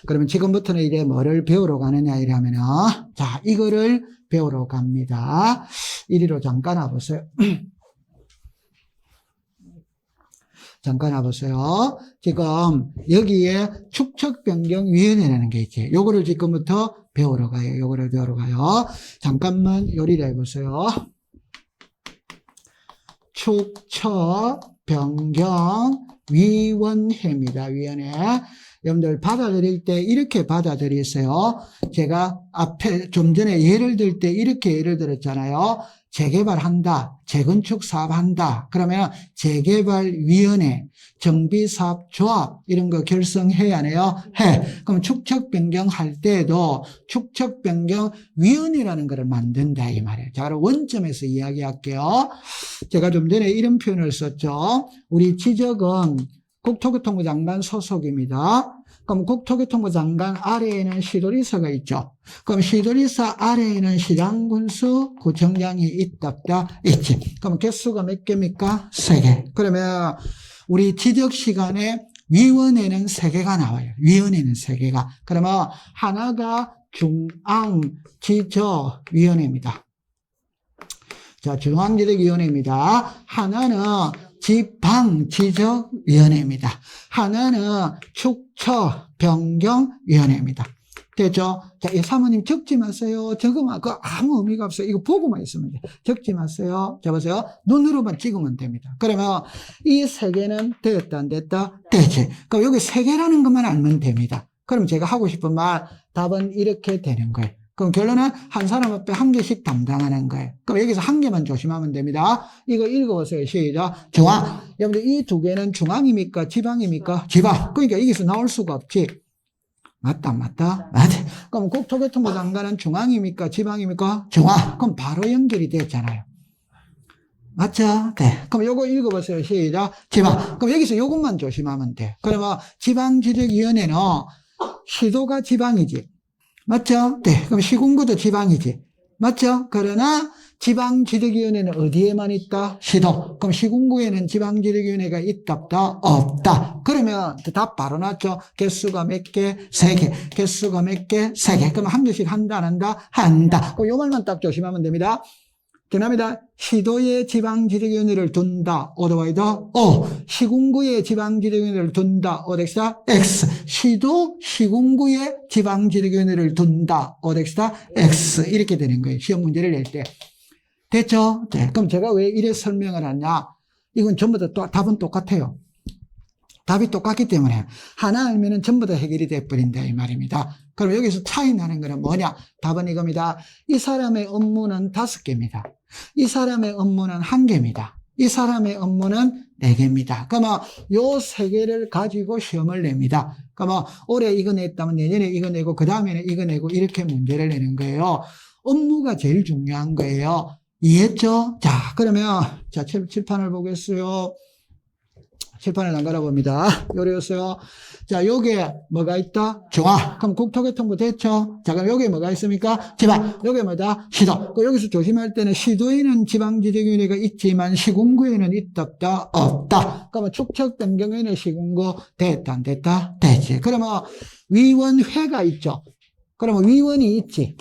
[SPEAKER 1] 그러면 지금부터는 이제 뭐를 배우러 가느냐 이러면은, 자, 이거를 배우러 갑니다. 이리로 잠깐 와보세요. 잠깐 와보세요. 지금 여기에 축척변경위원회라는 게 있지. 요거를 지금부터 배우러 가요. 잠깐만 요리를 해보세요. 축척변경위원회입니다. 위원회. 여러분들 받아들일 때 이렇게 받아들이세요. 제가 앞에 좀 전에 예를 들 때 이렇게 예를 들었잖아요. 재개발한다, 재건축 사업한다. 그러면 재개발위원회, 정비사업조합 이런 거 결성해야 하네요. 해. 그럼 축척변경할 때에도 축척변경위원회라는 걸 만든다 이 말이에요. 자, 그럼 원점에서 이야기할게요. 제가 좀 전에 이런 표현을 썼죠. 우리 지적은 국토교통부 장관 소속입니다. 그럼 국토교통부 장관 아래에는 시도리사가 있죠. 그럼 시도리사 아래에는 시장군수 구청장이 있다 있지. 그럼 개수가 몇 개입니까? 3개. 그러면 우리 지적 시간에 위원회는 3개가 나와요. 위원회는 3개가. 그러면 하나가 중앙지적위원회입니다. 자, 중앙지적위원회입니다. 하나는 지방지적위원회입니다. 하나는 축척변경위원회입니다. 됐죠? 자, 이 사모님 적지 마세요. 적으면 그 아무 의미가 없어요. 이거 보고만 있으면 돼. 적지 마세요. 자, 보세요. 눈으로만 찍으면 됩니다. 그러면 이 세 개는 됐다, 안 됐다? 되지. 그럼 여기 세 개라는 것만 알면 됩니다. 그럼 제가 하고 싶은 말, 답은 이렇게 되는 거예요. 그럼 결론은 한 사람 앞에 한 개씩 담당하는 거예요. 그럼 여기서 한 개만 조심하면 됩니다. 이거 읽어보세요. 시작. 중앙. 여러분들 이 두 개는 중앙입니까? 지방입니까? 지방. 그러니까 여기서 나올 수가 없지. 맞다, 안 맞다? 맞아. 그럼 국토교통부 장관은 중앙입니까? 지방입니까? 중앙. 그럼 바로 연결이 됐잖아요. 맞죠? 네. 그럼 요거 읽어보세요. 시작. 지방. 그럼 여기서 요것만 조심하면 돼. 그러면 지방지적위원회는 시도가 지방이지. 맞죠? 네. 그럼 시군구도 지방이지. 맞죠? 그러나 지방지적위원회는 어디에만 있다? 시도. 그럼 시군구에는 지방지적위원회가 있다, 없다? 없다. 그러면 답 바로 나왔죠? 개수가 몇 개? 3개. 개수가 몇 개? 3개. 그럼 한 개씩 한다, 안 한다? 한다. 그럼 요 말만 딱 조심하면 됩니다. 그다음에 시도에 지방지적위원회를 둔다. 오더와이더 O. 시군구에 지방지적위원회를 둔다. 오덱스다 X. 시도 시군구에 지방지적위원회를 둔다. 오덱스다 X. 이렇게 되는 거예요. 시험 문제를 낼 때. 됐죠? 네. 그럼 제가 왜 이래 설명을 하냐? 이건 전부 다 답은 똑같아요. 답이 똑같기 때문에 하나 알면은 전부 다 해결이 돼버린다 이 말입니다. 그럼 여기서 차이 나는 거는 뭐냐? 답은 이겁니다. 이 사람의 업무는 5개입니다. 이 사람의 업무는 1개입니다. 이 사람의 업무는 4개입니다. 그러면 요 3개를 가지고 시험을 냅니다. 그러면 올해 이거 냈다면 내년에 이거 내고 그 다음에는 이거 내고 이렇게 문제를 내는 거예요. 업무가 제일 중요한 거예요. 이해했죠? 자, 그러면 자 칠판을 보겠어요. 칠판을 안 갈아봅니다. 요래였어요. 자, 요게 뭐가 있다? 중앙. 그럼 국토교통부 됐죠? 자, 그럼 요게 뭐가 있습니까? 지방. 요게 뭐다? 시도. 여기서 조심할 때는 시도에는 지방지적위원회가 있지만 시군구에는 있다, 없다? 없다. 그러면 축척 변경에는 시군구 됐다, 안 됐다? 되지. 그러면 위원회가 있죠? 그러면 위원이 있지.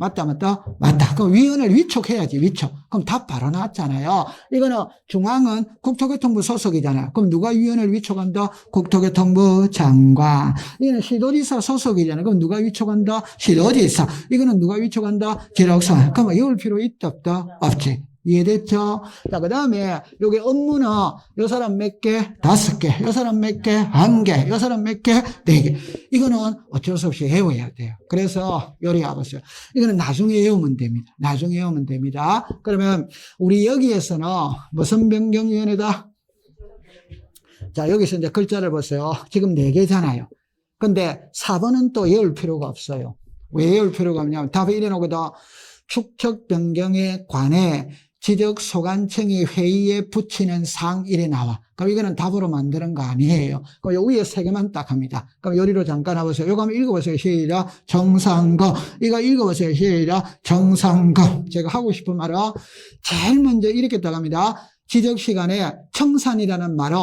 [SPEAKER 1] 맞다, 맞다? 맞다. 그럼 위원을 위촉해야지, 위촉. 그럼 답 바로 나왔잖아요. 이거는 중앙은 국토교통부 소속이잖아요. 그럼 누가 위원을 위촉한다? 국토교통부 장관. 이거는 시도지사 소속이잖아요. 그럼 누가 위촉한다? 시도지사. 이거는 누가 위촉한다? 지역소관. 그럼 외울 필요 있다, 없다? 없지. 이해됐죠? 자, 그 다음에, 여기 업무는, 요 사람 몇 개? 5개. 요 사람 몇 개? 1개. 요 사람 몇 개? 4개. 이거는 어쩔 수 없이 외워야 돼요. 그래서, 요리 와보세요. 이거는 나중에 외우면 됩니다. 나중에 외우면 됩니다. 그러면, 우리 여기에서는 무슨 변경위원회다? 자, 여기서 이제 글자를 보세요. 지금 4개잖아요. 근데 4번은 또 외울 필요가 없어요. 왜 외울 필요가 없냐면, 답이 이래 놓거든. 축척 변경에 관해 지적 소관청이 회의에 붙이는 사항 이래 나와. 그럼 이거는 답으로 만드는 거 아니에요. 그럼 요 위에 3개만 딱 합니다. 그럼 요리로 잠깐 와보세요. 요거 한번 읽어보세요. 시작. 정상검. 이거 읽어보세요. 시작. 정상검. 제가 하고 싶은 말은 제일 먼저 이렇게 딱 합니다. 지적 시간에 청산이라는 말은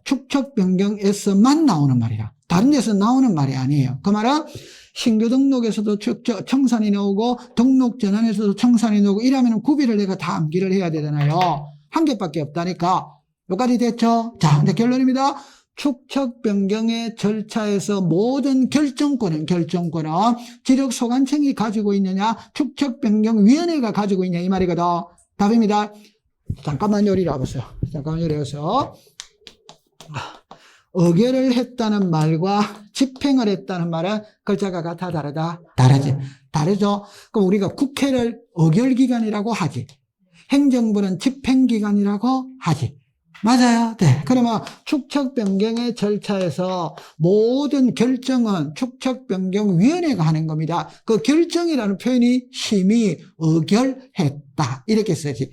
[SPEAKER 1] 축척 변경에서만 나오는 말이라. 다른 데서 나오는 말이 아니에요. 그 말은 신규 등록에서도 청산이 나오고 등록 전환에서도 청산이 나오고 이러면 구비를 내가 다 암기를 해야 되잖아요. 1개밖에 없다니까. 여기까지 됐죠? 자, 근데 결론입니다. 축척 변경의 절차에서 모든 결정권은 지적소관청이 가지고 있느냐, 축척 변경위원회가 가지고 있냐 이 말이거든. 답입니다. 잠깐만 요리를 와보세요. 잠깐만 요리를 해서 의결을 했다는 말과 집행을 했다는 말은 글자가 같아 다르다? 다르지. 다르죠? 그럼 우리가 국회를 의결기관이라고 하지. 행정부는 집행기관이라고 하지. 맞아요. 네. 그러면 축척 변경의 절차에서 모든 결정은 축척 변경위원회가 하는 겁니다. 그 결정이라는 표현이 심의 의결했다. 이렇게 쓰지.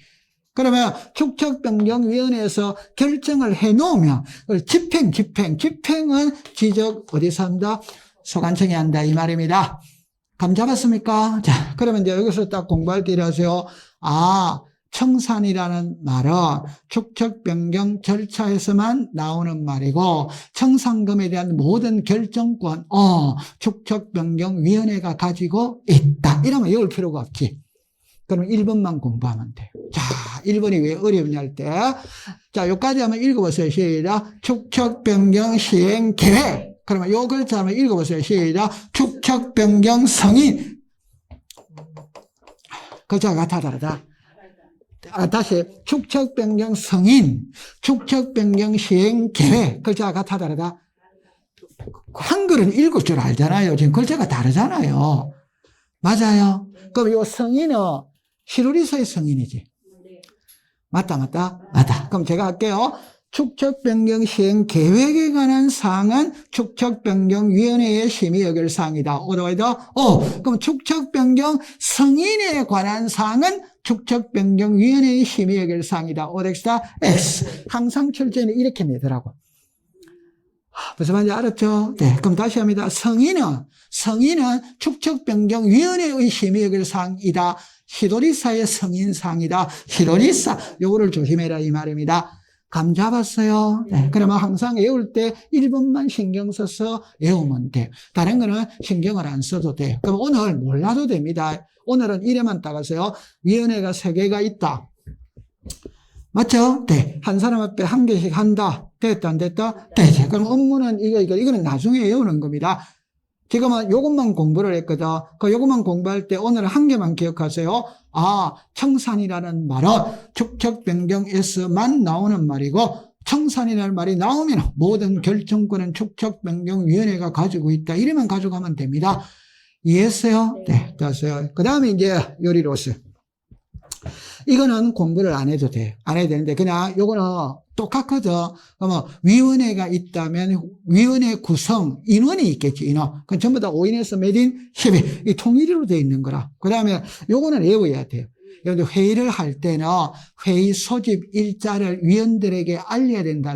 [SPEAKER 1] 그러면 축척변경위원회에서 결정을 해놓으면 집행은 지적 어디서 한다? 소관청이 한다 이 말입니다. 감 잡았습니까? 자, 그러면 이제 여기서 딱 공부할 때 이러세요. 아, 청산이라는 말은 축척변경 절차에서만 나오는 말이고 청산금에 대한 모든 결정권 축척변경위원회가 가지고 있다. 이러면 외울 필요가 없지. 그럼 1번만 공부하면 돼요. 자, 1번이 왜 어렵냐 할 때. 자, 여기까지 한번 읽어보세요. 시작. 축척변경 시행계획. 그러면 요 글자 한번 읽어보세요. 시작. 축척 변경 성인. 글자가 다 다르다. 다시 축척 변경 성인, 축척 변경 시행 계획. 글자가 다 다르다. 한글은 읽을 줄 알잖아요. 지금 글자가 다르잖아요. 맞아요. 그럼 요 성인은 시루리서의 성인이지. 맞다. 그럼 제가 할게요. 축척 변경 시행 계획에 관한 사항은 축척 변경 위원회의 심의 여길 사항이다. 그럼 축척 변경 성인에 관한 사항은 축척 변경 위원회의 심의 여길 사항이다. 오덱스다 X. 항상 출제는 이렇게 내더라고. 무슨 말인지 알았죠? 네. 그럼 다시 합니다. 성인은 축척 변경 위원회의 심의 여길 사항이다. 시도리사의 성인 사항이다. 시도리사. 요거를 조심해라 이 말입니다. 감 잡았어요? 네. 그러면 항상 외울 때 1번만 신경 써서 외우면 돼. 다른 거는 신경을 안 써도 돼. 그럼 오늘 몰라도 됩니다. 오늘은 이래만 따가세요. 위원회가 3개가 있다. 맞죠? 네. 한 사람 앞에 1개씩 한다. 됐다, 안 됐다? 되지. 그럼 업무는 이거는 나중에 외우는 겁니다. 지금은 요것만 공부를 했거든. 요것만 공부할 때 오늘은 1개만 기억하세요. 청산이라는 말은 축척 변경에서만 나오는 말이고, 청산이라는 말이 나오면 모든 결정권은 축척 변경위원회가 가지고 있다. 이러면 가져가면 됩니다. 이해했어요? 네, 됐어요. 그 다음에 이제 요리로스. 이거는 공부를 안 해도 돼. 안 해도 되는데, 그냥 요거는 똑같거든. 그러면 위원회가 있다면 위원회 구성, 인원이 있겠지, 인원. 그건 전부 다 5인에서 몇 인? 10인. 이 통일로 되어 있는 거라. 그 다음에 요거는 외워야 돼요. 여러분들 회의를 할 때는 회의 소집 일자를 위원들에게 알려야 된다.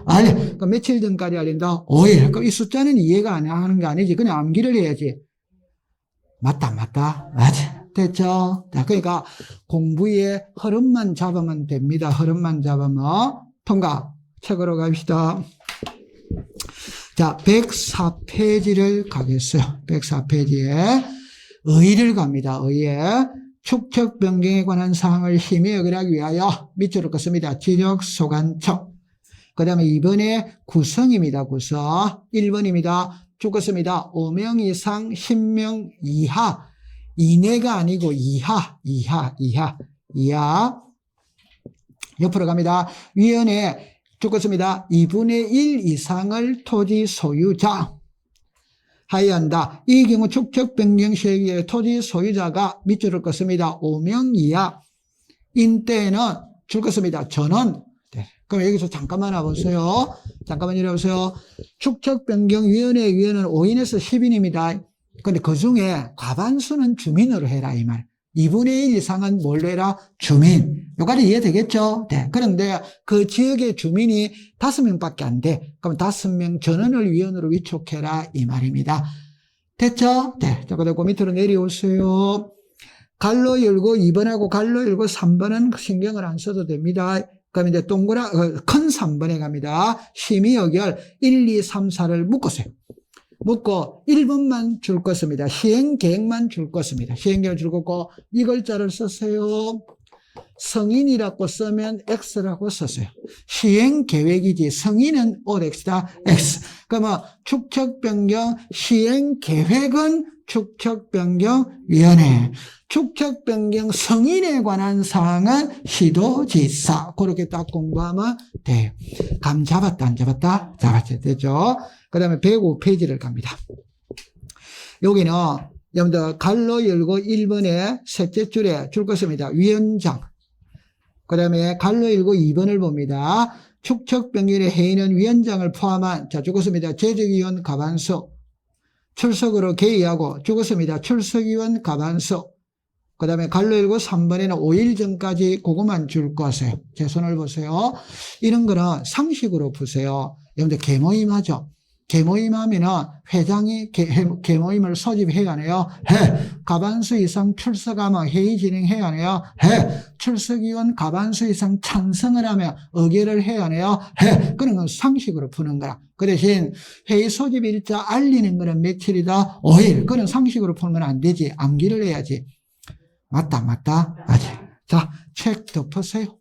[SPEAKER 1] 그럼 며칠 전까지 알려야 된다? 5일. 그럼 이 숫자는 이해가 안 하는 게 아니지. 그냥 암기를 해야지. 맞다. 됐죠? 그러니까 공부의 흐름만 잡으면 됩니다. 흐름만 잡으면. 통과. 책으로 갑시다. 자, 104페이지를 가겠어요. 104페이지에 의의를 갑니다. 의의. 축척 변경에 관한 사항을 심의 여기하기 위하여 밑줄을 긋습니다. 지적 소관청. 그 다음에 2번에 구성입니다. 구성. 1번입니다. 쭉 긋습니다. 5명 이상 10명 이하. 이내가 아니고 이하. 옆으로 갑니다. 위원회 쭉 긋습니다. 2분의 1 이상을 토지 소유자 하여야 한다. 이 경우 축척 변경 시에 토지 소유자가 밑줄을 긋습니다. 5명 이하 인 때에는 줄 긋습니다. 전원. 네. 그럼 여기서 잠깐만 와보세요. 잠깐만 이래보세요. 축척 변경 위원회 위원은 5인에서 10인입니다. 근데 그 중에 과반수는 주민으로 해라 이 말. 2분의 1 이상은 뭘로 해라? 주민. 여기까지 이해되겠죠? 네. 그런데 그 지역의 주민이 5명밖에 안 돼. 그럼 5명 전원을 위원으로 위촉해라 이 말입니다. 됐죠? 네. 자, 그리고 밑으로 내려오세요. 갈로 열고 2번하고 갈로 열고 3번은 신경을 안 써도 됩니다. 그럼 이제 큰 3번에 갑니다. 심의 의결 1, 2, 3, 4를 묶으세요. 묶고 1번만 줄 것입니다. 시행계획만 줄 것입니다. 시행계획을 줄 거고 이 글자를 썼어요. 성인이라고 쓰면 X라고 썼어요. 시행계획이지 성인은 OX다 X. 그러면 축척변경 시행계획은 축척변경위원회. 축척변경 성인에 관한 사항은 시도지사. 그렇게 딱 공부하면 돼요. 감 잡았다 안 잡았다? 잡았죠. 됐죠? 그 다음에 105페이지를 갑니다. 여기는 여러분들 갈로 열고 1번에 셋째 줄에 줄 것입니다. 위원장. 그 다음에 갈로 열고 2번을 봅니다. 축척변경의 회의는 위원장을 포함한 죽었습니다. 제적위원 과반수. 출석으로 개의하고 죽었습니다. 출석위원 과반수. 그 다음에 갈로 열고 3번에는 5일 전까지 그것만 줄 것이에요. 제 손을 보세요. 이런 거는 상식으로 보세요. 여러분들 개모임 하죠. 개모임 하면은 회장이 개모임을 소집해야 하네요. 과반수 이상 출석하면 회의 진행해야 하네요. 출석위원 과반수 이상 찬성을 하면 의결을 해야 하네요. 그런 건 상식으로 푸는 거라. 그 대신 회의 소집 일자 알리는 거는 며칠이다? 5일. 그런 상식으로 풀면 안 되지. 암기를 해야지. 맞다. 자, 책 덮으세요.